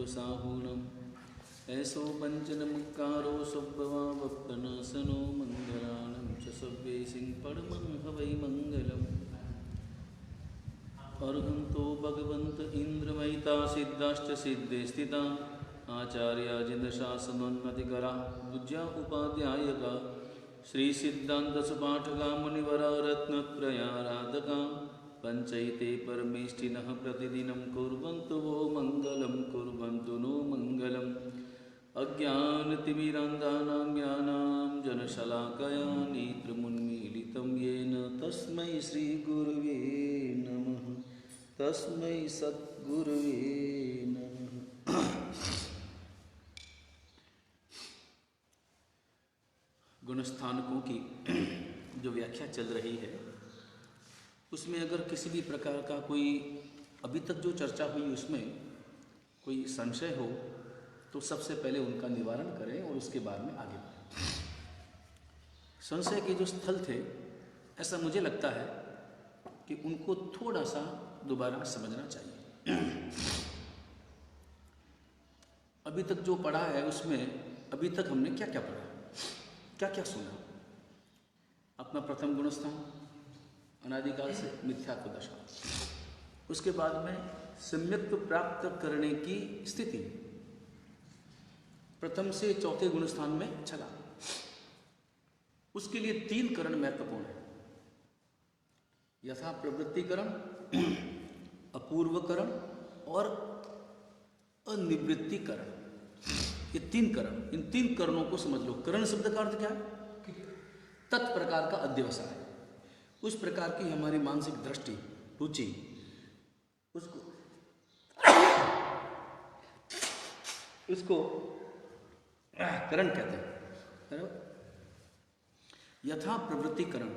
साहूणम् ऐसो पंचनमुक्कारो सुब्बवा वप्पनासनो मंगलानं च सव्ये सिंह परमं हवै मंगलम् अर्हन्तो भगवन्त इंद्रमयिता सिद्धाश्च सिद्धे स्थिता आचार्या जिन्द्रशासनोन्नतिकरा पूज्या उपाध्यायका श्री सिद्धांत सुपाठका मुनिवरा रत्नत्रयाराधका पंचैते परमेष्ठिनः प्रतिदिनं कुर्वन्तु वो मंगलं कुर्वन्तु नो मंगलम् अज्ञानतिमिरान्धानां ज्ञानां जनशलाकया नेत्रमुन्मीलितं येन तस्मै श्रीगुरुवे नमः तस्मै सद्गुरुवे नमः। गुणस्थानकों की जो व्याख्या चल रही है उसमें अगर किसी भी प्रकार का कोई अभी तक जो चर्चा हुई उसमें कोई संशय हो तो सबसे पहले उनका निवारण करें और उसके बाद में आगे बढ़ें। संशय के जो स्थल थे ऐसा मुझे लगता है कि उनको थोड़ा सा दोबारा समझना चाहिए। अभी तक जो पढ़ा है उसमें अभी तक हमने क्या क्या पढ़ा, क्या क्या सुना। अपना प्रथम गुणस्थान अनादिकाल से मिथ्यात्व दशा, उसके बाद में सम्यक्त्व प्राप्त करने की स्थिति, प्रथम से चौथे गुणस्थान में छला। उसके लिए 3 करण महत्वपूर्ण है, यथा प्रवृत्तिकरण, अपूर्वकरण और अनिवृत्तिकरण। ये 3 करण, इन 3 करणों को समझ लो। करण शब्द का अर्थ क्या है? तत्प्रकार का अध्यवसाय, उस प्रकार की हमारी मानसिक दृष्टि, रुचि, उसको करण कहते हैं। यथा प्रवृत्तिकरण,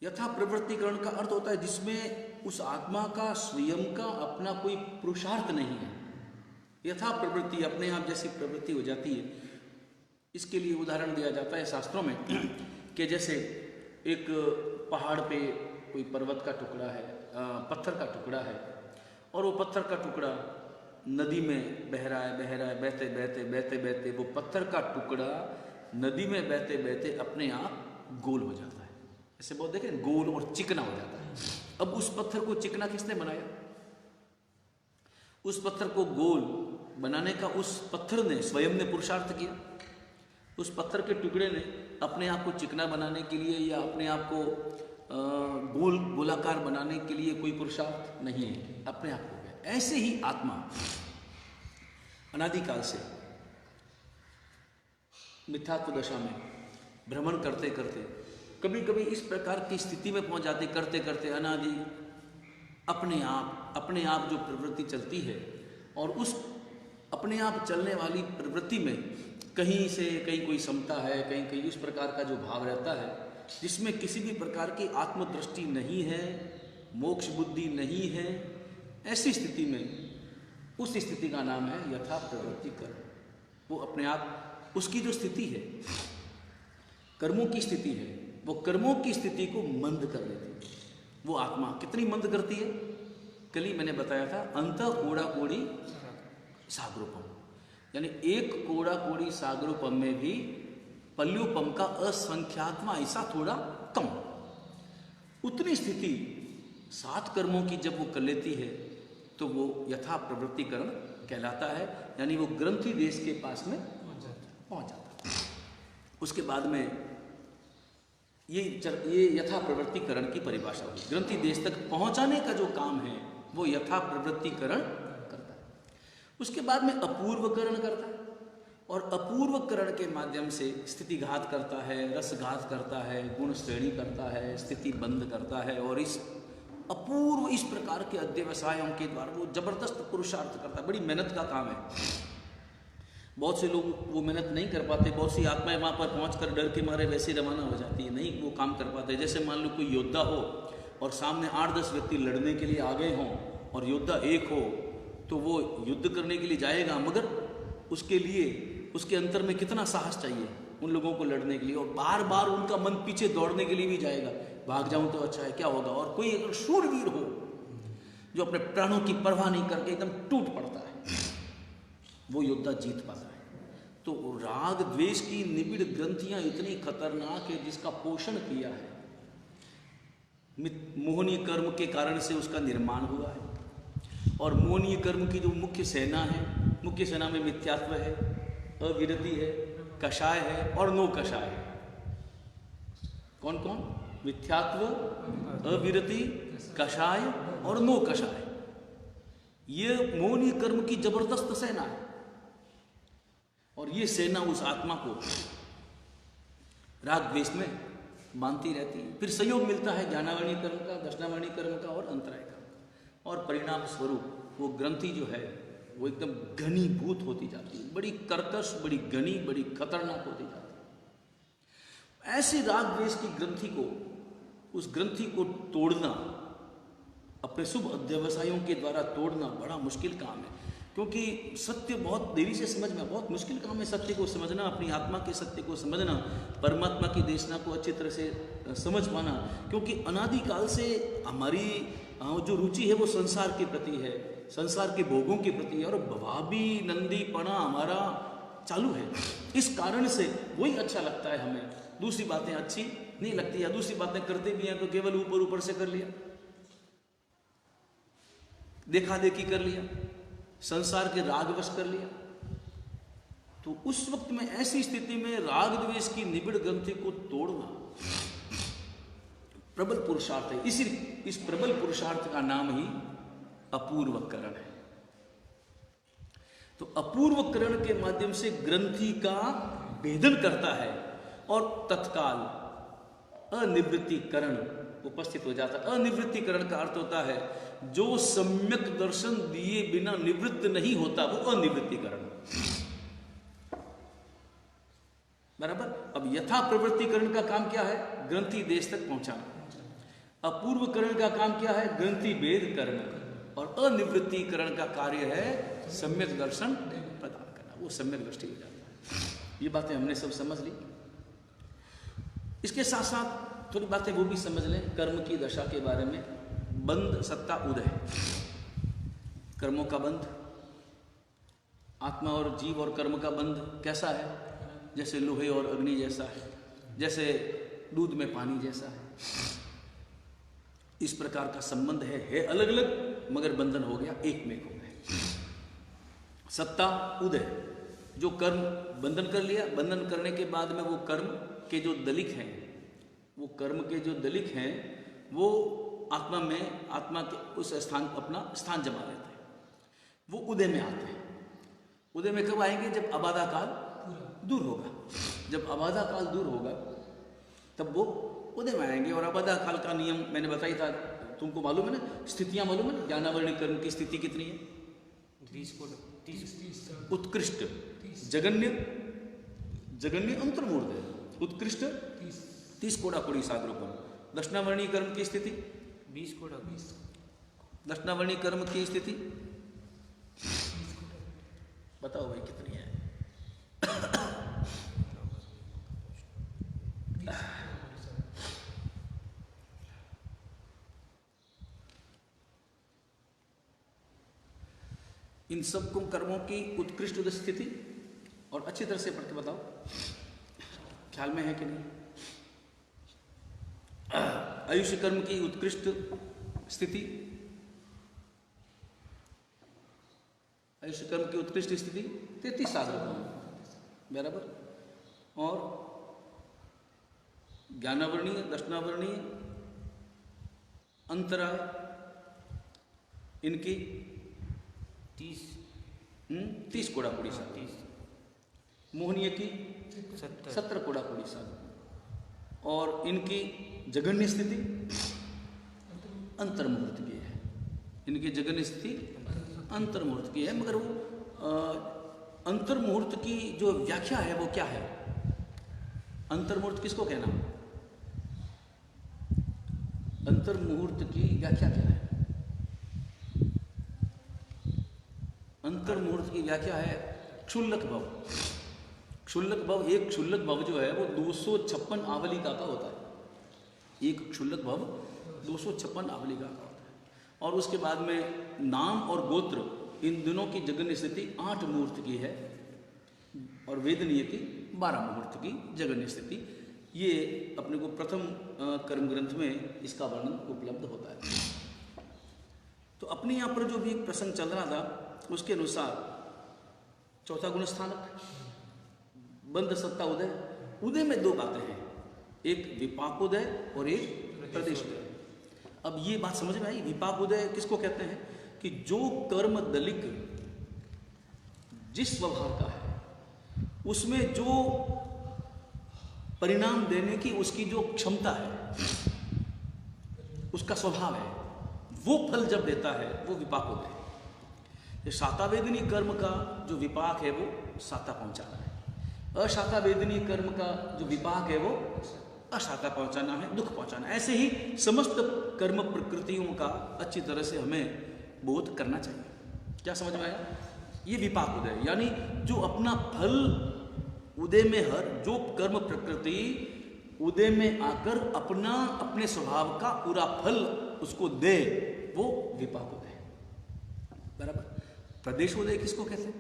यथा प्रवृत्तिकरण का अर्थ होता है जिसमें उस आत्मा का स्वयं का अपना कोई पुरुषार्थ नहीं है। यथा प्रवृत्ति, अपने आप जैसी प्रवृत्ति हो जाती है। इसके लिए उदाहरण दिया जाता है शास्त्रों में कि जैसे एक पहाड़ पे कोई पर्वत का टुकड़ा है, पत्थर का टुकड़ा है, और वो पत्थर का टुकड़ा नदी में बह रहा है, बहते बहते बहते बहते वो पत्थर का टुकड़ा नदी में बहते बहते अपने आप गोल हो जाता है। ऐसे बहुत देखे, गोल और चिकना हो जाता है। अब उस पत्थर को चिकना किसने बनाया? उस पत्थर को गोल बनाने का उस पत्थर ने स्वयं ने पुरुषार्थ किया। उस पत्थर के टुकड़े ने अपने आप को चिकना बनाने के लिए या अपने आप को गोलाकार बनाने के लिए कोई पुरुषार्थ नहीं है, अपने आप हो गया। ऐसे ही आत्मा अनादिकाल से मिथ्यात्व दशा में भ्रमण करते करते कभी कभी इस प्रकार की स्थिति में पहुंच जाते, करते करते अनादि अपने आप जो प्रवृत्ति चलती है, और उस अपने आप चलने वाली प्रवृत्ति में कहीं से कहीं कोई समता है, कहीं कहीं इस प्रकार का जो भाव रहता है जिसमें किसी भी प्रकार की आत्मदृष्टि नहीं है, मोक्ष बुद्धि नहीं है। ऐसी स्थिति में उस स्थिति का नाम है यथा प्रवृत्तिकरण। वो अपने आप, उसकी जो स्थिति है, कर्मों की स्थिति है, वो कर्मों की स्थिति को मंद कर देती है। वो आत्मा कितनी मंद करती है? कल ही मैंने बताया था, अंत कोड़ा कोड़ी सागरोपम, यानी एक कोड़ा कोड़ी सागरोपम में भी पल्योपम का असंख्यात्मा ऐसा थोड़ा कम। उतनी स्थिति 7 कर्मों की जब वो कर लेती है तो वो यथा प्रवृत्तिकरण कहलाता है, यानी वो ग्रंथि देश के पास में पहुंच जाता है। उसके बाद में ये यथा प्रवृत्तिकरण की परिभाषा हुई। ग्रंथि देश तक पहुंचाने का जो काम है वो यथा प्रवृत्तिकरण करता है। उसके बाद में अपूर्वकरण करता है, और अपूर्वकरण के माध्यम से स्थितिघात करता है, रसघात करता है, गुण श्रेणी करता है, स्थिति बंद करता है, और इस अपूर्व इस प्रकार के अध्यवसायों के द्वारा वो जबरदस्त पुरुषार्थ करता है। बड़ी मेहनत का काम है। बहुत से लोग वो मेहनत नहीं कर पाते। बहुत सी आत्माएं वहाँ पर पहुँचकर डर के मारे वैसे रवाना हो जाती है, नहीं वो काम कर पाते। जैसे मान लो कोई योद्धा हो और सामने 8-10 व्यक्ति लड़ने के लिए आ गए हों और योद्धा एक हो, तो वो युद्ध करने के लिए जाएगा, मगर उसके लिए उसके अंतर में कितना साहस चाहिए उन लोगों को लड़ने के लिए, और बार बार उनका मन पीछे दौड़ने के लिए भी जाएगा। भाग जाऊं तो अच्छा है, क्या होगा। और कोई अगर शूरवीर हो जो अपने प्राणों की परवाह नहीं करके एकदम टूट पड़ता है, वो योद्धा जीत पाता है। तो राग द्वेष की निबिड़ ग्रंथियां इतनी खतरनाक है, जिसका पोषण किया है मोहनीय कर्म के कारण से उसका निर्माण हुआ है। और मोहनीय कर्म की जो मुख्य सेना है, मुख्य सेना में मिथ्यात्व है, अविरति है, कषाय है और नो कषाय है। कौन कौन? मिथ्यात्व, अविरति, कषाय और नो कषाय। ये मोहनीय कर्म की जबरदस्त सेना है। और ये सेना उस आत्मा को राग द्वेष में बांधती रहती है। फिर संयोग मिलता है ज्ञानावर्णीय कर्म का, दक्षिणावर्णीय कर्म का और अंतराय कर्म का। और परिणाम स्वरूप वो ग्रंथि जो है वो एकदम घनीभूत होती जाती है, बड़ी कर्कश, बड़ी घनी, बड़ी खतरनाक होती जाती है। ऐसी राग द्वेष की ग्रंथि को, उस ग्रंथि को तोड़ना, अपने शुभ अध्यवसायों के द्वारा तोड़ना बड़ा मुश्किल काम है। क्योंकि सत्य बहुत देरी से समझ में, बहुत मुश्किल काम है सत्य को समझना, अपनी आत्मा के सत्य को समझना, परमात्मा की देशना को अच्छी तरह से समझ पाना। क्योंकि अनादिकाल से हमारी जो रुचि है वो संसार के प्रति है, संसार के भोगों के प्रति है, और भावी नंदीपना हमारा चालू है। इस कारण से वही अच्छा लगता है हमें, दूसरी बातें अच्छी नहीं लगती, या दूसरी बातें करते भी हैं तो केवल ऊपर ऊपर से कर लिया, देखा देखी कर लिया, संसार के रागवश कर लिया। तो उस वक्त में, ऐसी स्थिति में राग द्वेष की निबिड़ ग्रंथि को तोड़ना प्रबल पुरुषार्थ है। इस प्रबल पुरुषार्थ का नाम ही अपूर्वकरण है। तो अपूर्वकरण के माध्यम से ग्रंथि का भेदन करता है और तत्काल अनिवृत्तिकरण उपस्थित हो जाता है। अनिवृत्तिकरण का अर्थ होता है जो सम्यक दर्शन दिए बिना निवृत्त नहीं होता, वो अनिवृत्तिकरण। बराबर। अब यथा प्रवृत्तिकरण का काम क्या है? ग्रंथि देश तक पहुंचाना। अपूर्वकरण का काम क्या है? ग्रंथि भेद करना। और अनिवृत्तिकरण का कार्य है सम्यक दर्शन प्रदान करना, वो सम्यक दृष्टि हो जाता है। ये बातें हमने सब समझ ली। इसके साथ साथ थोड़ी बातें वो भी समझ लें कर्म की दशा के बारे में। बंध, सत्ता, उदय, कर्मों का बंध, आत्मा और जीव और कर्म का बंध कैसा है? जैसे लोहे और अग्नि जैसा है, जैसे दूध में पानी जैसा है। इस प्रकार का संबंध है अलग अलग, मगर बंधन हो गया, एक में हो गए। सत्ता, उदय, जो कर्म बंधन कर लिया, बंधन करने के बाद में वो कर्म के जो दलिक हैं, वो कर्म के जो दलिक हैं वो आत्मा में, आत्मा के उस स्थान, अपना स्थान जमा लेते हैं। वो उदय में आते हैं। उदय में कब आएंगे? जब अबाधा काल दूर होगा। जब अबाधा काल दूर होगा तब वो उदय में आएंगे। और अबाधा काल का नियम मैंने बताया था, तुमको मालूम है ना, स्थितियां मालूम है ना? ज्ञानावरणीय कर्म की स्थिति कितनी है? 30 उत्कृष्ट, जगन्य, जगन्य अंतर्मूर्ध है, उत्कृष्ट 30 कोड़ा कोड़ी सागरोपम। दक्षिणावर्णीय कर्म की स्थिति 20 कोड़ा। दक्षिणावर्णीय कर्म की स्थिति बताओ भाई कितनी है? इन सब को कर्मों की उत्कृष्ट स्थिति, और अच्छी तरह से पढ़ के बताओ, ख्याल में है कि नहीं? आयुष्य कर्म की उत्कृष्ट स्थिति, आयुष्य कर्म की उत्कृष्ट स्थिति 33 सागरोपम, बराबर। और ज्ञानावर्णीय, दक्षिणावर्णीय, अंतराय, इनकी 30 कोड़ा कोड़ी सागर। मोहनीय की 17 कोड़ा कोड़ी सागर। और इनकी जगन्य स्थिति अंतर्मुहूर्त की है। इनकी जगन्य स्थिति अंतर्मुहूर्त की है। मगर वो अंतर्मुहूर्त की जो व्याख्या है वो क्या है? अंतर्मुहूर्त किसको कहना? अंतर्मुहूर्त की व्याख्या क्या है? अंतर्मुहूर्त की व्याख्या है क्षुल्लक भव। क्षुल्लक भव, एक क्षुल्लक भव जो है वो 256 आवलिका का होता है। एक क्षुल्लक भव 256 आवलिका का होता है। और उसके बाद में नाम और गोत्र इन दोनों की जगन स्थिति 8 मुहूर्त की है और वेदनीय की 12 मुहूर्त की जगन स्थिति। ये अपने को प्रथम कर्म ग्रंथ में इसका वर्णन उपलब्ध होता है। तो अपने यहाँ पर जो भी एक प्रसंग चल रहा था उसके अनुसार चौथा गुण स्थानक, बंध सत्ता उदय। उदय में 2 बातें हैं, एक विपाकोदय और एक प्रदेशोदय। अब ये बात समझ में आई, विपाकोदय किसको कहते हैं कि जो कर्म दलिक जिस स्वभाव का है उसमें जो परिणाम देने की उसकी जो क्षमता है, उसका स्वभाव है, वो फल जब देता है वो विपाकोदय है। शातावेदनी कर्म का जो विपाक है वो साता पहुंचाना है, अशातावेदनी कर्म का जो विपाक है वो अशाता पहुंचाना है, दुख पहुंचाना है। ऐसे ही समस्त कर्म प्रकृतियों का अच्छी तरह से हमें बोध करना चाहिए। क्या समझ में आया? ये विपाक उदय, यानी जो अपना फल उदय में जो कर्म प्रकृति उदय में आकर अपने स्वभाव का पूरा फल उसको दे, वो विपाक उदय। बराबर। प्रदेशोदय किसको कहते हैं?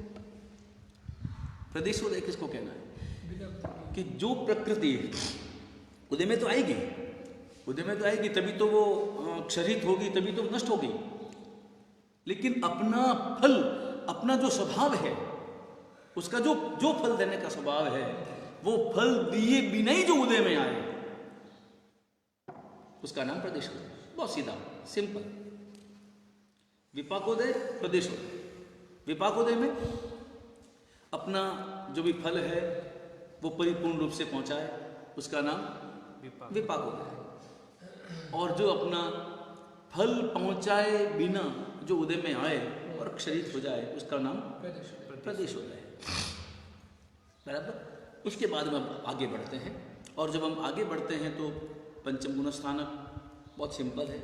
प्रदेशोदय किसको कहना है कि जो प्रकृति उदय में तो आएगी, उदय में तो आएगी, तभी तो वो क्षरित होगी, तभी तो नष्ट होगी, लेकिन अपना फल, अपना जो स्वभाव है, उसका जो फल देने का स्वभाव है, वो फल दिए बिना ही जो उदय में आए, उसका नाम प्रदेशोदय। बहुत सीधा, सिंपल। विपाकोदय, प्रदेशोदय। विपाकोदय में अपना जो भी फल है वो परिपूर्ण रूप से पहुंचाए, उसका नाम विपाकोदय। और जो अपना फल पहुंचाए बिना जो उदय में आए और क्षरित हो जाए, उसका नाम प्रदेशोदय है। बराबर। उसके बाद में हम आगे बढ़ते हैं, और जब हम आगे बढ़ते हैं तो पंचम गुण स्थानक बहुत सिंपल है,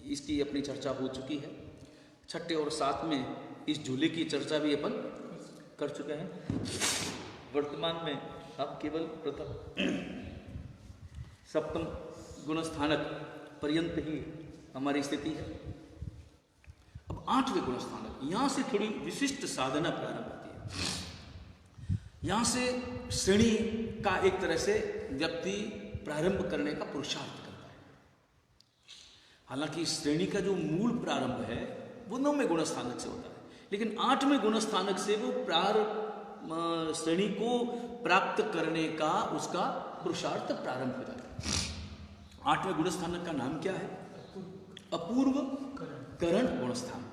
इसकी अपनी चर्चा हो चुकी है। छठे और सातवें इस झूले की चर्चा भी अपन कर चुके हैं। वर्तमान में अब केवल प्रथम सप्तम गुण स्थानक पर्यंत ही हमारी स्थिति है। अब 8वें गुण स्थानक, यहां से थोड़ी विशिष्ट साधना प्रारंभ होती है। यहां से श्रेणी का एक तरह से व्यक्ति प्रारंभ करने का पुरुषार्थ करता है। हालांकि श्रेणी का जो मूल प्रारंभ है वो 9वें गुण स्थानक से होता है, लेकिन 8वें गुण स्थानक से वो श्रेणी को प्राप्त करने का उसका पुरुषार्थ प्रारंभ हो जाता है। 8वें गुण स्थानक का नाम क्या है? अपूर्व करण गुण स्थान।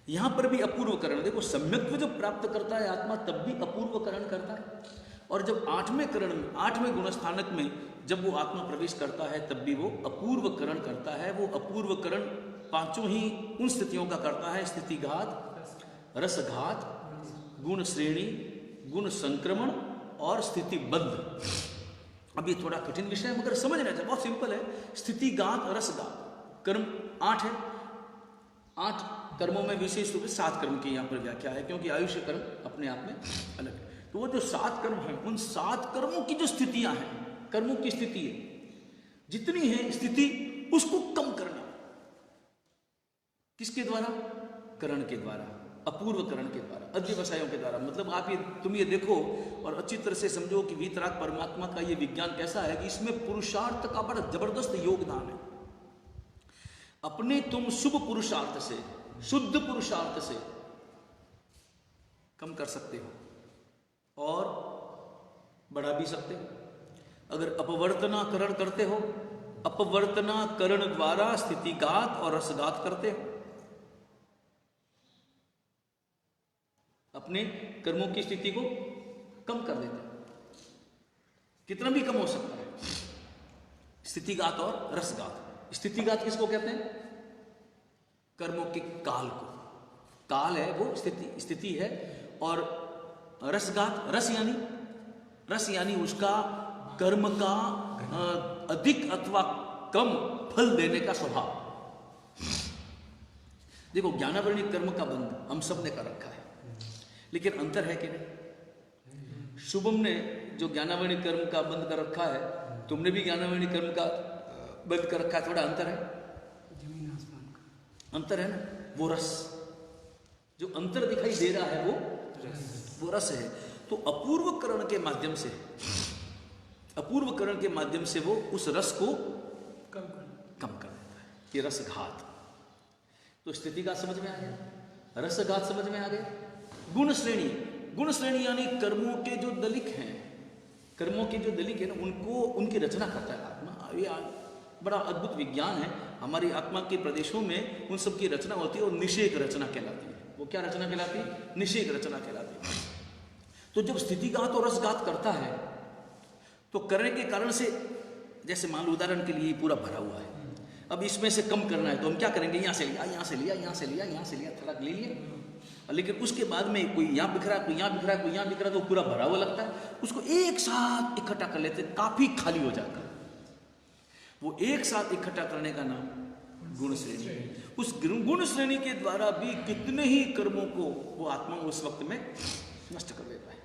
यहां पर भी अपूर्व करण, देखो सम्यक्त्व जब प्राप्त करता है आत्मा तब भी अपूर्व करण करता है, और जब 8वें गुण स्थानक में जब वो आत्मा प्रवेश करता है तब भी वो अपूर्व करण करता है। वो अपूर्व करण 5 ही उन स्थितियों का करता है: स्थितिघात, रसघात, गुण श्रेणी, गुण संक्रमण और स्थितिबद्ध। अब ये थोड़ा कठिन विषय है मगर समझना चाहिए, बहुत सिंपल है। स्थितिघात, रसघात कर्म 8 है। 8 कर्मों में विशेष रूप से 7 कर्म की यहाँ पर व्याख्या है, क्योंकि आयुष्य कर्म अपने आप में अलग है। तो वो जो 7 कर्म है, उन 7 कर्मों की जो स्थितियां हैं, कर्मों की स्थिति है, जितनी है स्थिति, उसको कम करना। किसके द्वारा? करण के द्वारा, अपूर्व करण के द्वारा, अध्यवसायों के द्वारा। मतलब तुम ये देखो और अच्छी तरह से समझो कि वीतराग परमात्मा का ये विज्ञान कैसा है कि इसमें पुरुषार्थ का बड़ा जबरदस्त योगदान है। अपने तुम शुभ पुरुषार्थ से, शुद्ध पुरुषार्थ से कम कर सकते हो और बढ़ा भी सकते हो। अगर अपवर्तनाकरण करते हो, अपवर्तनाकरण द्वारा स्थितिघात और रसघात करते हो, अपने कर्मों की स्थिति को कम कर देते हो। कितना भी कम हो सकता है। स्थितिघात और रसघात। स्थितिघात किसको कहते हैं? कर्मों के काल को। काल है वो स्थिति है, और रसघात, रस यानी उसका कर्म का अधिक अथवा कम फल देने का स्वभाव। देखो, ज्ञानावरणिक कर्म का बंध हम सब ने कर रखा है, लेकिन अंतर है कि नहीं? शुभम ने जो ज्ञानावरणिक कर्म का बंद कर रखा है, तुमने भी ज्ञानावरणिक कर्म का बंद कर रखा है। थोड़ा अंतर है, जमीन आसमान का अंतर है ना। वो रस जो अंतर दिखाई दे रहा है वो रस है। तो अपूर्व करण के माध्यम से, अपूर्व करण के माध्यम से वो उस रस को कम कर देता है। ये रसघात। तो स्थिति घात समझ में आ गया, रसघात समझ में आ गया। गुण श्रेणी, गुण श्रेणी यानी कर्मों के जो दलिक हैं, कर्मों के जो दलिक है ना, उनको उनकी रचना करता है आत्मा। ये बड़ा अद्भुत विज्ञान है। हमारी आत्मा के प्रदेशों में उन सब की रचना होती है और निषेक रचना कहलाती है। वो क्या रचना कहलाती है? निषेक रचना कहलाती है। तो जब स्थितिघात और रसघात करता है तो करने के कारण से, जैसे मान लो उदाहरण के लिए पूरा भरा हुआ है, अब इसमें से कम करना है तो हम क्या करेंगे? यहाँ से लिया, यहाँ से लिया, यहाँ से लिया, यहाँ से लिया, थोड़ा ले लिया। लेकिन उसके बाद में कोई यहाँ बिखरा, कोई यहाँ बिखरा, कोई यहाँ बिखरा, तो पूरा भरा हुआ लगता है। उसको एक साथ इकट्ठा कर लेते, काफी खाली हो जाता है। वो एक साथ इकट्ठा करने का नाम गुण श्रेणी। उस गुण श्रेणी के द्वारा भी कितने ही कर्मों को वो आत्मा उस वक्त में नष्ट कर देता है।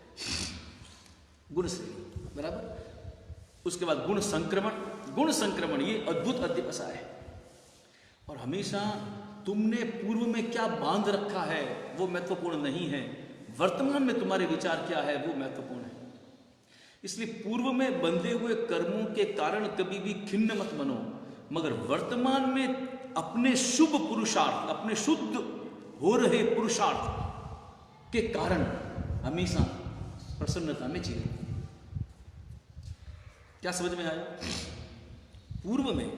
गुण श्रेणी बराबर। उसके बाद गुण संक्रमण। गुण संक्रमण ये अद्भुत अध्यवसाय है। और हमेशा तुमने पूर्व में क्या बांध रखा है वो महत्वपूर्ण नहीं है, वर्तमान में तुम्हारे विचार क्या है वो महत्वपूर्ण है। इसलिए पूर्व में बंधे हुए कर्मों के कारण कभी भी खिन्न मत बनो, मगर वर्तमान में अपने शुभ पुरुषार्थ, अपने शुद्ध हो रहे पुरुषार्थ के कारण हमेशा प्रसन्नता में जिए। क्या समझ में आया? पूर्व में,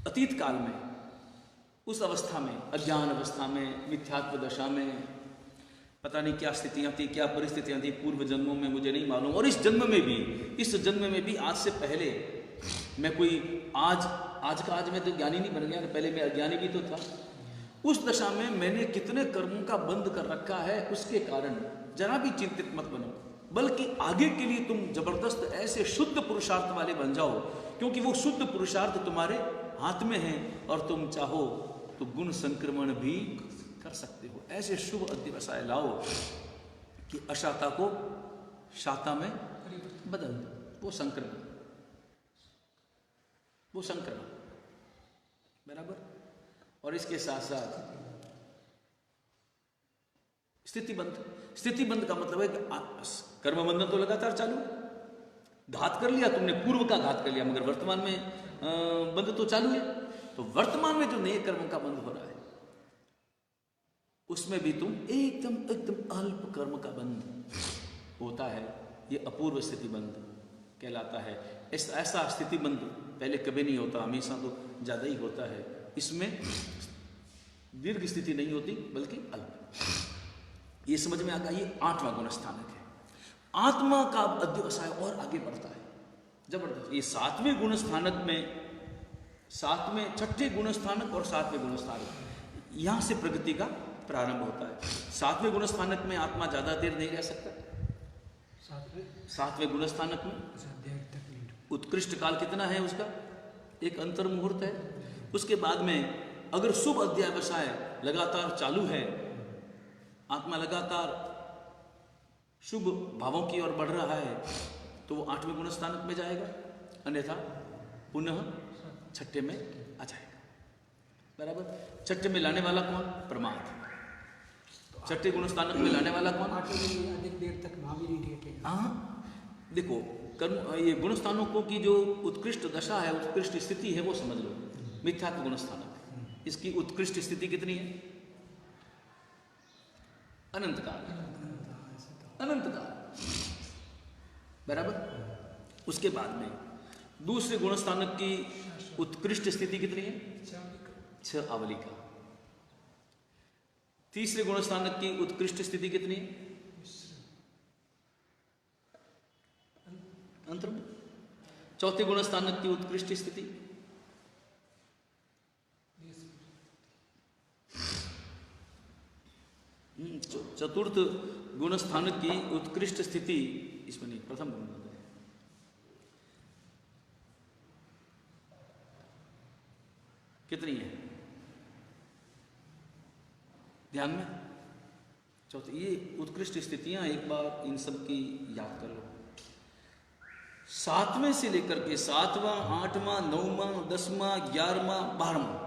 अतीत काल में, उस अवस्था में, अज्ञान अवस्था में, मिथ्यात्व दशा में, पता नहीं क्या स्थितियां थी, क्या परिस्थितियां थी पूर्व जन्मों में, मुझे नहीं मालूम। और इस जन्म में भी, इस जन्म में भी आज से पहले मैं कोई आज का आज में तो ज्ञानी नहीं बन गया, पहले मैं अज्ञानी भी तो था। उस दशा में मैंने कितने कर्मों का बंद कर रखा है, उसके कारण जरा भी चिंतित मत बनो, बल्कि आगे के लिए तुम जबरदस्त ऐसे शुद्ध पुरुषार्थ वाले बन जाओ, क्योंकि वो शुद्ध पुरुषार्थ तुम्हारे हाथ में है और तुम चाहो तो गुण संक्रमण भी कर सकते हो। ऐसे शुभ अध्यवसाय लाओ कि अशाता को शाता में बदल दो। वो संक्रमण, वो संक्रमण बराबर। और इसके साथ साथ स्थितिबंध। स्थितिबंध का मतलब है कि कर्म बंधन तो लगातार चालू, घात कर लिया तुमने, पूर्व का घात कर लिया, मगर वर्तमान में बंध तो चालू है। तो वर्तमान में जो नए कर्मों का बंध हो रहा है उसमें भी तुम एकदम अल्प कर्म का बंध होता है। ये अपूर्व स्थिति बंध कहलाता है। ऐसा स्थिति बंध पहले कभी नहीं होता, हमेशा तो ज्यादा ही होता है। इसमें दीर्घ स्थिति नहीं होती बल्कि अल्प। ये समझ में आ गया। ये 8वां गुण स्थानक है। आत्मा का अध्यवसाय और आगे बढ़ता है, जबरदस्त। ये 7वें गुण स्थानक में, 6ठे गुण स्थानक और 7वें गुण स्थानक, यहां से प्रगति का प्रारंभ होता है। 7वें गुण स्थानक में आत्मा ज्यादा देर नहीं रह सकता। 7वें गुण स्थानक में उत्कृष्ट काल कितना है उसका? एक अंतर मुहूर्त है। उसके बाद में अगर शुभ अध्यवसाय लगातार चालू है, आत्मा लगातार शुभ भावों की ओर बढ़ रहा है, तो वो 8वें गुण स्थानक में जाएगा, अन्यथा पुनः 6ठे में आ जाएगा बराबर। 6ठे में लाने वाला कौन? प्रमाद। 6ठे गुण स्थानक में लाने वाला कौन? अधिक देर तक भावी नहीं टिकेगा। हाँ, देखो कर्म, ये गुण स्थानकों की जो उत्कृष्ट दशा है, उत्कृष्ट स्थिति है, वो समझ लो। मिथ्यात्व गुण स्थानक, इसकी उत्कृष्ट स्थिति कितनी है? अनंत काल, अनंत काल बराबर। उसके बाद में दूसरे गुण स्थानक की उत्कृष्ट स्थिति कितनी है? 6 आवली का। तीसरे गुण स्थानक की उत्कृष्ट स्थिति कितनी है? अंतरम। चौथे गुण स्थानक की उत्कृष्ट स्थिति? चतुर्थ गुण स्थानक की उत्कृष्ट स्थिति इसमें नहीं, प्रथम गुण है। कितनी है ध्यान में? चौथी। ये उत्कृष्ट स्थितियां एक बार इन सब की याद कर लो। 7वें से लेकर के 7वां, 8वां, 9वां, 10वां, 11वां, 12वां,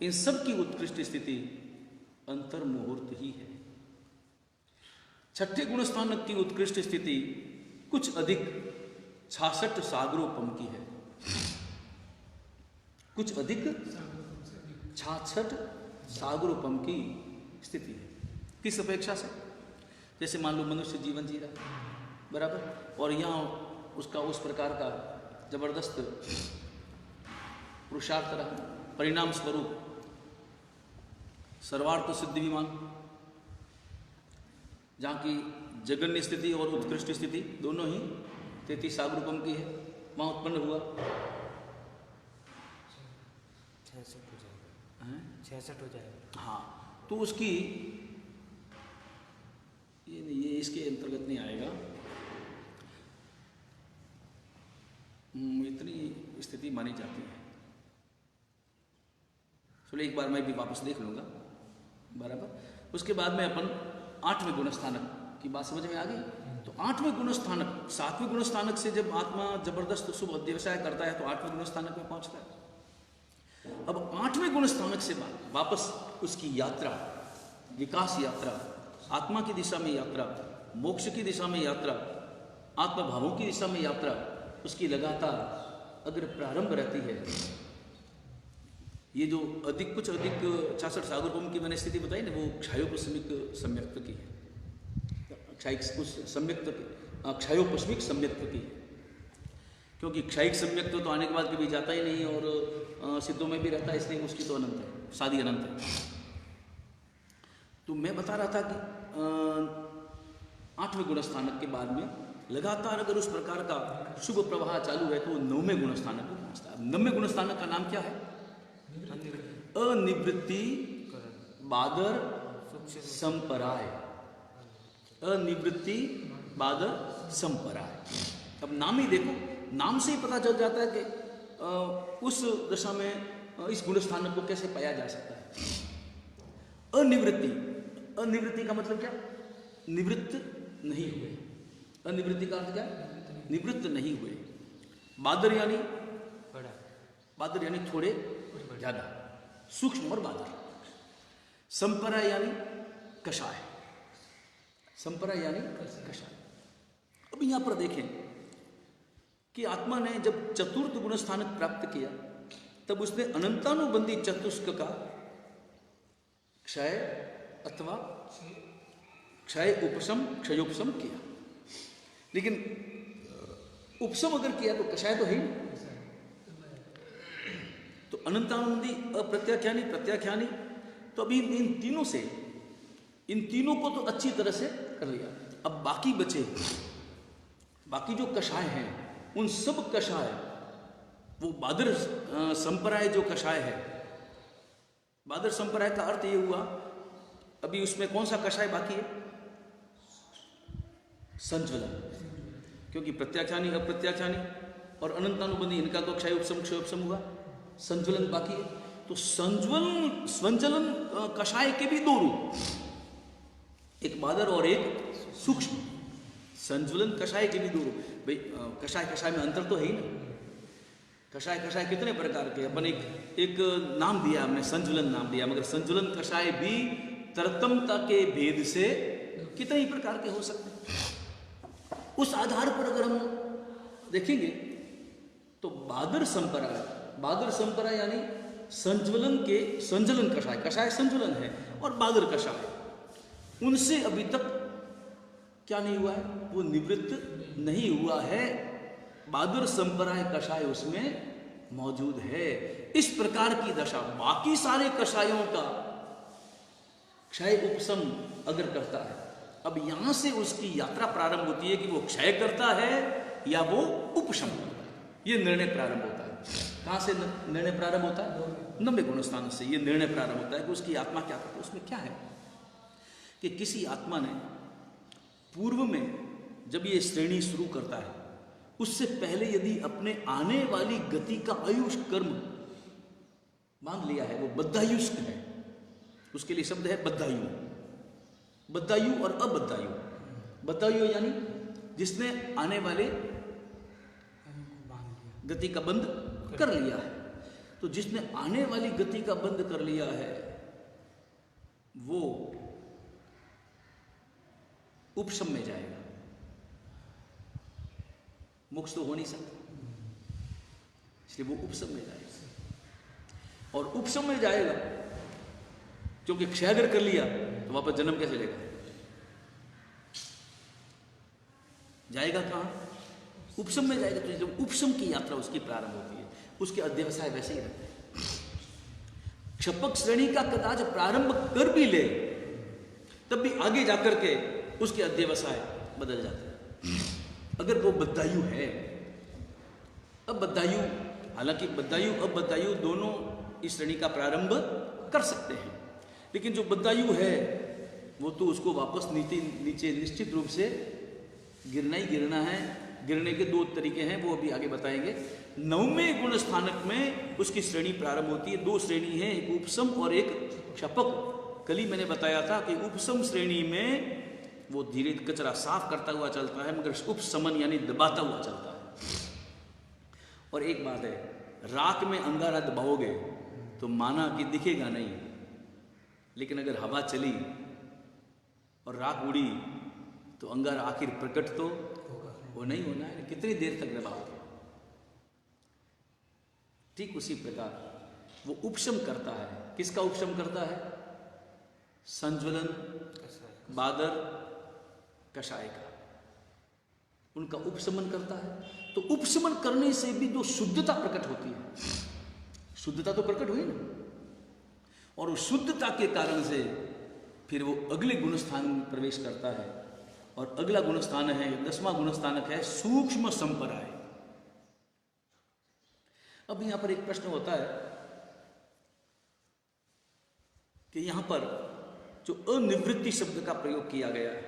इन सब की उत्कृष्ट स्थिति अंतर मुहूर्त ही है। छठे गुणस्थानक की उत्कृष्ट स्थिति कुछ अधिक 66 सागरोपम की है। कुछ अधिक 66 सागरोपम की स्थिति है। किस अपेक्षा से? जैसे मान लो मनुष्य जीवन जी रहा, बराबर, और यहाँ उसका उस प्रकार का जबरदस्त पुरुषार्थ रहा, परिणाम स्वरूप सर्वार्थ सिद्धि विमान, जहाँ की जघन्य स्थिति और उत्कृष्ट स्थिति दोनों ही 33 सागरूपम की है, वहाँ उत्पन्न हुआ। 66 हो जाएगा। हाँ, तो उसकी ये इसके अंतर्गत नहीं आएगा। इतनी स्थिति मानी जाती है। चलो एक बार मैं भी वापस देख लूँगा, बराबर। उसके बाद में अपन 8वें गुणस्थानक की बात समझ में आ गई। तो 8वें गुणस्थानक, 7वें गुणस्थानक से जब आत्मा जबरदस्त शुभ अध्यवसाय करता है तो 8वें गुणस्थानक में पहुंचता है। अब 8वें गुणस्थानक से वापस उसकी यात्रा, विकास यात्रा, आत्मा की दिशा में यात्रा, मोक्ष की दिशा में यात्रा, आत्मभावों की दिशा में यात्रा, उसकी लगातार अगर प्रारंभ रहती है। ये जो कुछ अधिक 66 सागरोपम की मैंने स्थिति बताई ना, वो क्षयोपस्मिक सम्यक्त्व की है। क्षयोपस्मिक सम्यक्त्व की है, क्योंकि क्षयिक सम्यक्त्व तो आने के बाद कभी जाता ही नहीं और सिद्धों में भी रहता है, इसलिए उसकी तो अनंत है, शादी अनंत है। तो मैं बता रहा था कि 8वें गुणस्थानक के बाद में लगातार अगर उस प्रकार का शुभ प्रवाह चालू है तो 9वें गुणस्थानक में पहुंचता है। 9वें गुणस्थानक का नाम क्या है? अनिवृत्ति बादर संपराय। अनिवृत्ति बादर संपराय। अब नाम ही देखो, नाम से ही पता चल जाता है कि उस दशा में इस गुणस्थानक को कैसे पाया जा सकता है। अनिवृत्ति, अनिवृत्ति का मतलब क्या? निवृत्त नहीं हुए। अनिवृत्ति का अर्थ क्या? निवृत्त नहीं हुए। बादर यानी बड़ा, बादर यानी थोड़े ज्यादा, सूक्ष्म और बादर। संपराय यानी कषाय, संपराय यानी कषाय। अब यहां पर देखें कि आत्मा ने जब चतुर्थ गुणस्थानक प्राप्त किया तब उसने अनंतानुबंधी चतुष्क का क्षय अथवा क्षय उपशम, क्षयोपशम किया। लेकिन उपशम अगर किया तो कषाय तो है ही। तो अनंतानुबंधी, अप्रत्याख्यानी, प्रत्याख्यानी, तो अभी इन तीनों से, इन तीनों को तो अच्छी तरह से कर लिया। अब बाकी बचे, बाकी जो कषाय हैं उन सब कषाय, वो बादर संपराय जो कषाय है, बादर संपराय का अर्थ ये हुआ, अभी उसमें कौन सा कषाय बाकी है? संज्वलन। क्योंकि प्रत्याख्यानी, अप्रत्याख्यानी और अनंतानुबंधी, इनका तो क्षय उपशम, क्षयोपशम हुआ, संज्वलन बाकी है। तो संज्वलन कषाय के भी दो रूप, एक बादर और एक सूक्ष्म। संज्वलन कषाय के भी दो रूप। भाई कषाय कषाय में अंतर तो है ही ना। कषाय कषाय कितने प्रकार के, अपन एक नाम दिया हमने, संज्वलन नाम दिया, मगर संज्वलन कषाय भी तरतमता के भेद से कितने ही प्रकार के हो सकते हैं। उस आधार पर अगर हम देखेंगे तो बादर संपराय, बादर संपराय यानी संज्वलन के, संज्वलन कषाय, कषाय संज्वलन है, और बादर कषाय, उनसे अभी तक क्या नहीं हुआ है? वो निवृत्त नहीं हुआ है। बादर संपराय कषाय उसमें मौजूद है। इस प्रकार की दशा बाकी सारे कषायों का क्षय उपशम अगर करता है, अब यहां से उसकी यात्रा प्रारंभ होती है कि वो क्षय करता है या वो उपशम करता है। ये निर्णय प्रारंभ होता है। कहां से निर्णय प्रारंभ होता है? 9वें गुणस्थान से ये निर्णय प्रारंभ होता है कि उसकी आत्मा क्या करती है। उसमें क्या है कि किसी आत्मा ने पूर्व में जब ये श्रेणी शुरू करता है, उससे पहले यदि अपने आने वाली गति का आयुष कर्म बांध लिया है, वो बद्धायुष्क है, उसके लिए शब्द है बद्धायु। बद्धायु और अबद्धायु। बद्धायु यानी जिसने आने वाले गति का बंद कर लिया है। तो जिसने आने वाली गति का बंद कर लिया है वो उपशम में जाएगा। मोक्ष तो हो नहीं सकता, इसलिए वो उपशम में जाएगा। और उपशम में जाएगा क्योंकि क्षय अगर कर लिया तो वापस जन्म कैसे लेगा? जाएगा कहां? उपशम में जाएगा। तो जब उपशम की यात्रा उसकी प्रारंभ होती है, उसके अध्यवसाय वैसे ही रहते हैं। क्षपक श्रेणी का कदाच प्रारंभ कर भी ले तब भी आगे जाकर के उसके अध्यवसाय बदल जाते हैं। अगर वो बद्धायु है, अब बद्धायु, हालांकि बद्धायु अब बद्धायु दोनों इस श्रेणी का प्रारंभ कर सकते हैं, लेकिन जो बद्धायु है वो तो उसको वापस नीचे निश्चित रूप से गिरना ही गिरना है। गिरने के दो तरीके हैं, वो अभी आगे बताएंगे। 9वें गुण स्थानक में उसकी श्रेणी प्रारंभ होती है। दो श्रेणी है, एक उपशम और एक क्षपक। कल ही मैंने बताया था कि उपशम श्रेणी में वो धीरे कचरा साफ करता हुआ चलता है, मगर उपशमन यानी दबाता हुआ चलता है। और एक बात है, राख में अंगारा दबाओगे तो माना कि दिखेगा नहीं, लेकिन अगर हवा चली और राख उड़ी तो अंगारा आखिर प्रकट तो वो नहीं होना है, कितनी देर तक दबाओगे। ठीक उसी प्रकार वो उपशम करता है। किसका उपशम करता है? संज्वलन, बादर, कषाय का, उनका उपशमन करता है। तो उपशमन करने से भी जो शुद्धता प्रकट होती है, शुद्धता तो प्रकट हुई ना, और उस शुद्धता के कारण से फिर वो अगले गुणस्थान में प्रवेश करता है। और अगला गुणस्थान है, 10वां गुणस्थानक है सूक्ष्म संपराय। अब यहां पर एक प्रश्न होता है कि यहां पर जो अनिवृत्ति शब्द का प्रयोग किया गया है,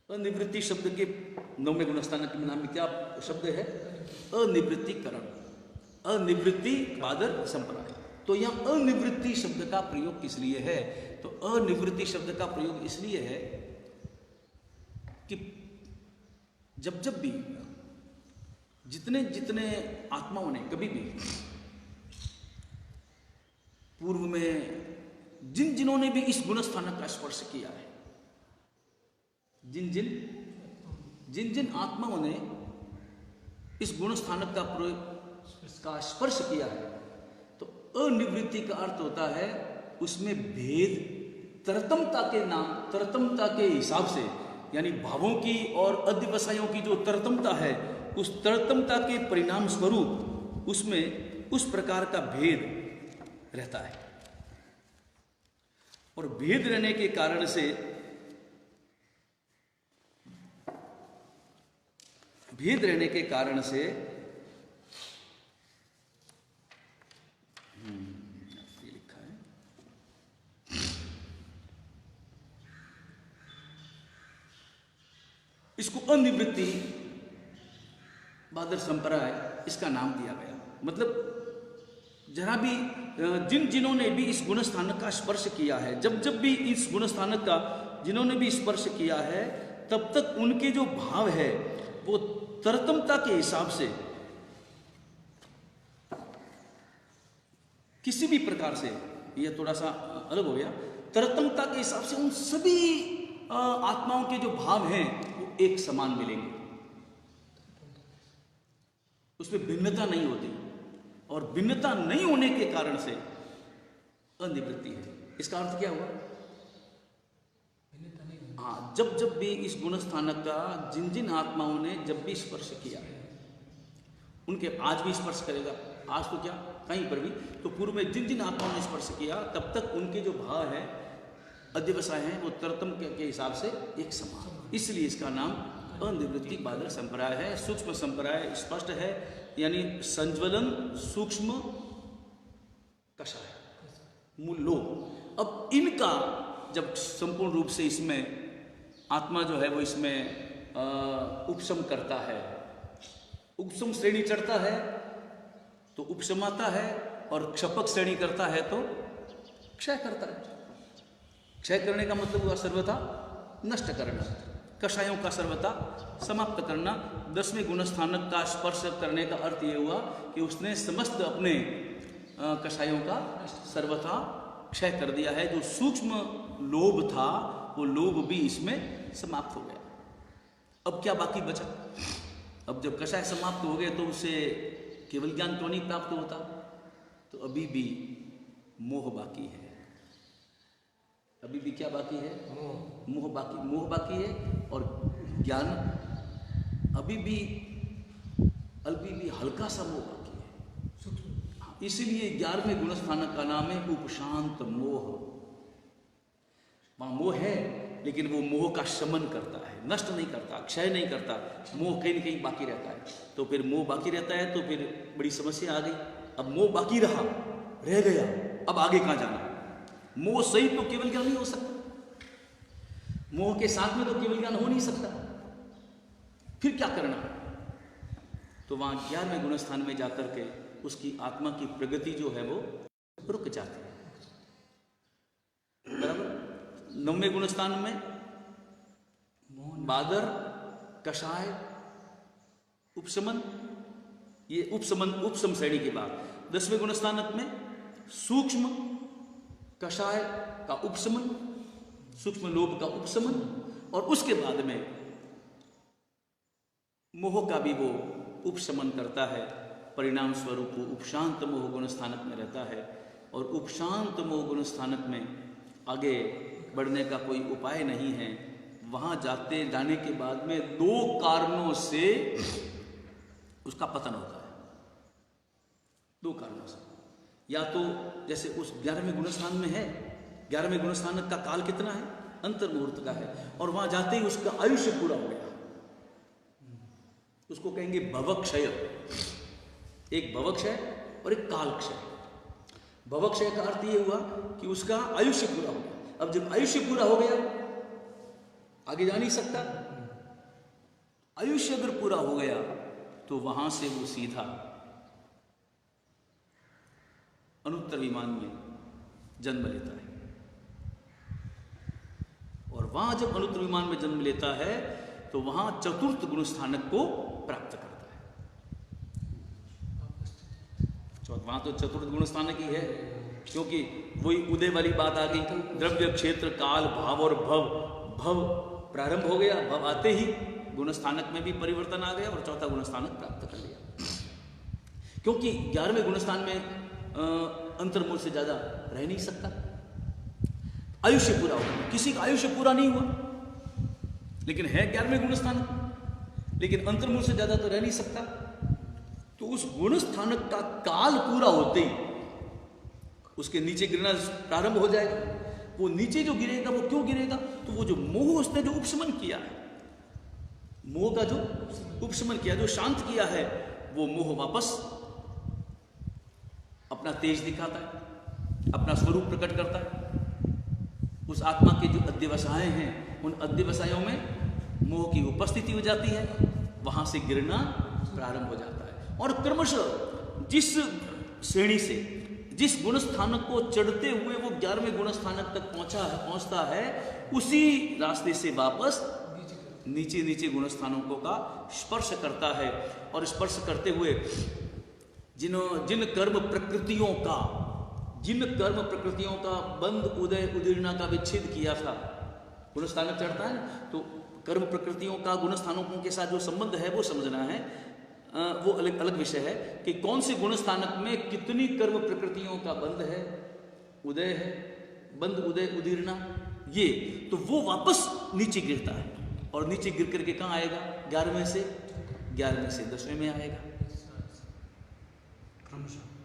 अनिवृत्ति शब्द के 9वें गुणस्थानक के नाम में क्या शब्द है? अनिवृत्तिकरण, अनिवृत्ति बादर संपराय। तो यहां अनिवृत्ति शब्द का प्रयोग किस लिए है? तो अनिवृत्ति शब्द का प्रयोग इसलिए है कि जब जब भी जितने जितने आत्माओं ने कभी भी पूर्व में जिन्होंने भी इस गुणस्थानक का स्पर्श किया है, जिन आत्माओं ने इस गुणस्थानक का स्पर्श किया है, तो अनिवृत्ति का अर्थ होता है उसमें भेद, तरतमता के हिसाब से, यानी भावों की और अध्यवसायों की जो तरतमता है, उस तरतमता के परिणाम स्वरूप उसमें उस प्रकार का भेद रहता है। और भेद रहने के कारण से लिखा है, इसको अनिवृत्ति बादर संप्रदाय इसका नाम दिया गया। मतलब जरा भी जिन्होंने भी इस गुणस्थानक का स्पर्श किया है, जब भी इस गुणस्थानक का जिन्होंने भी स्पर्श किया है, तब तक उनके जो भाव है वो तरतमता के हिसाब से किसी भी प्रकार से, यह थोड़ा सा अलग हो गया, तरतमता के हिसाब से उन सभी आत्माओं के जो भाव हैं वो एक समान मिलेंगे, उसमें भिन्नता नहीं होती। और भिन्नता नहीं होने के कारण से अनिवृत्ति है। इसका अर्थ क्या हुआ? हाँ, जब भी इस गुणस्थानक का जिन आत्माओं ने जब भी स्पर्श किया, उनके आज भी स्पर्श करेगा, आज तो क्या कहीं पर भी, तो पूर्व में जिन आत्माओं ने स्पर्श किया तब तक उनके जो भाव है, अध्यवसाय हैं, वो तरतम के हिसाब से एक समान, इसलिए इसका नाम अनिवृत्ति बादर संप्रदाय है। सूक्ष्म संप्रदाय स्पष्ट है, यानी संज्वलन, सूक्ष्म, कषाय, मूलो। अब इनका जब संपूर्ण रूप से इसमें आत्मा जो है वो इसमें उपशम करता है, उपशम श्रेणी चढ़ता है तो उपशम आता है, और क्षपक श्रेणी करता है तो क्षय करता है। क्षय करने का मतलब हुआ सर्वथा नष्ट करना, कषायों का सर्वथा समाप्त करना। 10वें गुणस्थानक का स्पर्श करने का अर्थ यह हुआ कि उसने समस्त अपने कषायों का सर्वथा क्षय कर दिया है। जो सूक्ष्म लोभ था वो लोभ भी इसमें समाप्त हो गया। अब क्या बाकी बचा? अब जब कषाय समाप्त हो गए तो उसे केवल ज्ञान क्यों नहीं प्राप्त होता? तो अभी भी मोह बाकी है। अभी भी क्या बाकी है? मोह बाकी है। और ज्ञान अभी भी हल्का सा मोह बाकी है। इसीलिए 11वें गुणस्थानक का नाम है उपशांत मोह। वहां मोह है लेकिन वो मोह का शमन करता है, नष्ट नहीं करता, क्षय नहीं करता। मोह कहीं न कहीं बाकी रहता है। तो फिर मोह बाकी रहता है तो फिर बड़ी समस्या आ गई। अब मोह बाकी रह गया, अब आगे कहां जाना? मोह सही तो केवल ज्ञान नहीं हो सकता, मोह के साथ में तो केवल ज्ञान हो नहीं सकता। फिर क्या करना? तो वहां 11वें गुणस्थान में जाकर के उसकी आत्मा की प्रगति जो है वो रुक जाती है। बराबर। 9वें गुणस्थान में बादर, कषाय, उपशमन, ये उपशम श्रेणी के बाद 10वें गुणस्थान में सूक्ष्म कषाय का उपशमन, सूक्ष्म लोभ का उपशमन, और उसके बाद में मोह का भी वो उपशमन करता है। परिणाम स्वरूप वो उपशांत मोह गुणस्थानक में रहता है। और उपशांत मोह गुणस्थानक में आगे बढ़ने का कोई उपाय नहीं है। वहां जाने के बाद में 2 कारणों से उसका पतन होता है। 2 कारणों से। या तो जैसे उस 11वें गुणस्थान में है, 11वें गुणस्थानक का काल कितना है? अंतर मुहूर्त का है। और वहां जाते ही उसका आयुष्य पूरा हो गया। उसको कहेंगे भवक्षय। एक भवक्षय और एक कालक्षय। भवक्षय का अर्थ ये हुआ कि उसका आयुष्य पूरा हो गया। अब जब आयुष्य पूरा हो गया आगे जा नहीं सकता। आयुष्य अगर पूरा हो गया तो वहां से वो सीधा अनुत्तर विमान में जन्म लेता है। और वहां जब अनुत्तर विमान में जन्म लेता है तो वहां चतुर्थ गुणस्थानक को प्राप्त करता है। वहां तो चतुर्थ गुणस्थानक ही है, क्योंकि वही उदय वाली बात आ गई। द्रव्य, क्षेत्र, काल, भाव और भव प्रारंभ हो गया। भव आते ही गुणस्थानक में भी परिवर्तन आ गया और चौथा गुणस्थानक प्राप्त कर लिया। क्योंकि 11वें गुणस्थान में अंतर्मूल से ज्यादा रह नहीं सकता। आयुष्य पूरा हो गया। किसी का आयुष्य पूरा नहीं हुआ लेकिन है 11वें गुणस्थान, लेकिन अंतर्मूल से ज्यादा तो रह नहीं सकता। तो उस गुणस्थानक का काल पूरा होते ही उसके नीचे गिरना प्रारंभ हो जाएगा। वो नीचे जो गिरेगा वो क्यों गिरेगा? तो वो जो मोह उसने जो उपशमन किया है, मोह का जो उपशमन किया, जो शांत किया है, वो मोह वापस अपना तेज दिखाता है, अपना स्वरूप प्रकट करता है। उस आत्मा के जो अध्यवसाय हैं, उन अध्यवसायों में मोह की उपस्थिति हो जाती है। वहां से गिरना प्रारंभ हो जाता है। और क्रमशः जिस श्रेणी से, जिस गुणस्थानक को चढ़ते हुए वो 11वें गुणस्थानक तक पहुंचता है, उसी रास्ते से वापस नीचे नीचे गुणस्थानकों का स्पर्श करता है। और स्पर्श करते हुए जिन कर्म प्रकृतियों का बंध, उदय, उदीर्णा का विच्छेद किया था, गुणस्थानक चढ़ता है तो कर्म प्रकृतियों का गुणस्थानकों के साथ जो संबंध है वो समझना है। वो अलग अलग विषय है कि कौन से गुणस्थानक में कितनी कर्म प्रकृतियों का बंध है, उदय है, बंध, उदय, उदीर्णा, ये तो वो वापस नीचे गिरता है। और नीचे गिर करके कहां आएगा? 11वें से 10वें में आएगा।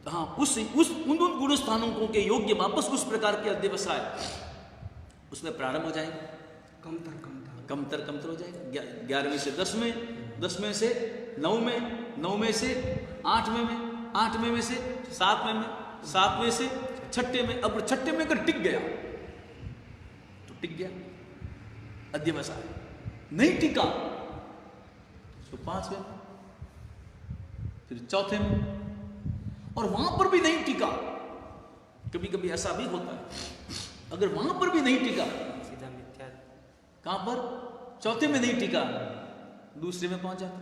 हाँ, उन गुणस्थानकों के योग्य वापस उस प्रकार के अध्यवसाय उसमें प्रारंभ हो जाएंगे। कमतर हो जाएगा। 11वें से 10वें, 10वें से 9वें, 9वें से 8वें में, 8वें में से 7वें में, 7वें से 6ठे में। अब 6ठे में अगर टिक गया तो टिक गया अध्यवसाय। नहीं टिका तो 5वें में, फिर 4थे में, और वहां पर भी नहीं टिका। कभी कभी ऐसा भी होता है, अगर वहां पर भी नहीं टिका, सीधा मिथ्या। कहां पर? 4थे में नहीं टिका, दूसरे में पहुंच जाता,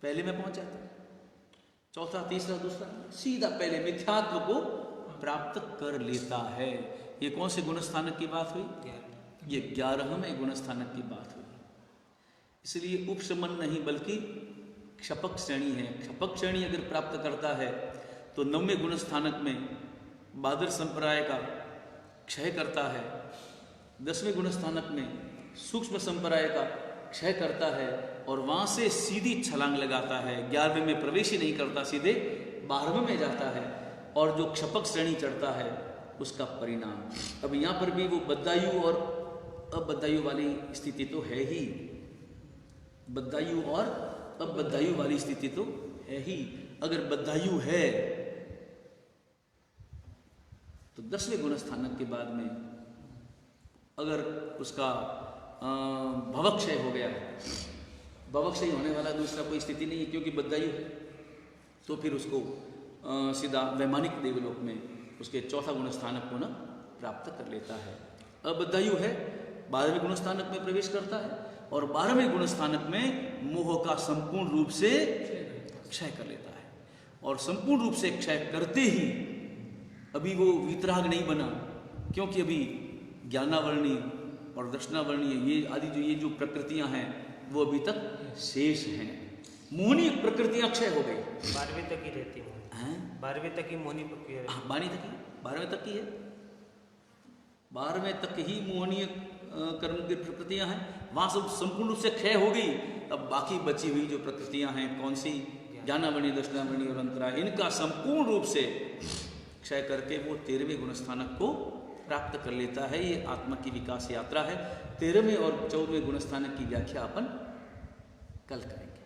पहले में पहुंच जाता, चौथा, तीसरा, दूसरा, सीधा पहले मिथ्यात्व को प्राप्त कर लेता है। ये कौन से गुणस्थानक की बात हुई? ये 11वें गुणस्थानक की बात हुई। इसलिए उपशमन नहीं बल्कि क्षपक श्रेणी है। क्षपक श्रेणी अगर प्राप्त करता है तो 9वें गुणस्थानक में बादर संप्रदाय का क्षय करता है, 10वें गुणस्थानक में सूक्ष्म संप्रदाय का क्षय करता है और वहां से सीधी छलांग लगाता है। 11वें में प्रवेश ही नहीं करता, सीधे 12वें में जाता है और जो क्षपक श्रेणी चढ़ता है उसका परिणाम। अब यहाँ पर भी वो बद्धायु और अबद्धायु वाली स्थिति तो है ही, बद्धायु और अबद्धायु वाली स्थिति तो है ही। अगर बद्धायु है तो 10वें गुणस्थानक के बाद में अगर उसका भवक्षय हो गया, भवक्षय होने वाला दूसरा कोई स्थिति नहीं है क्योंकि बद्धायु है, तो फिर उसको सीधा वैमानिक देवलोक में उसके 4था गुणस्थानक को न प्राप्त कर लेता है। अबद्धायु है, 12वें गुणस्थानक में प्रवेश करता है और 12वें गुणस्थानक में मोह का संपूर्ण रूप से क्षय कर लेता है। और संपूर्ण रूप से क्षय करते ही अभी वो वीतराग नहीं बना, क्योंकि अभी ज्ञानावर्णी और दर्शनावर्णीय ये आदि जो प्रकृतियां हैं वो अभी तक शेष हैं। मोहनी प्रकृतियां क्षय हो गई। 12वीं तक ही रहती है, 12वीं तक ही मोहनी प्रक्रिया 12वें तक ही है, 12वें तक ही मोहनीय कर्म की प्रकृतियां हैं, वहां सब संपूर्ण रूप से क्षय हो गई। अब बाकी बची हुई जो प्रकृतियां हैं कौन सी, ज्ञानावर्णी, दर्शनावर्णी और अंतरा, इनका संपूर्ण रूप से क्षय करके वो 13वें गुणस्थानक को प्राप्त कर लेता है। ये आत्मा की विकास यात्रा है। 13वें और 14वें गुणस्थानक की व्याख्या अपन कल करेंगे।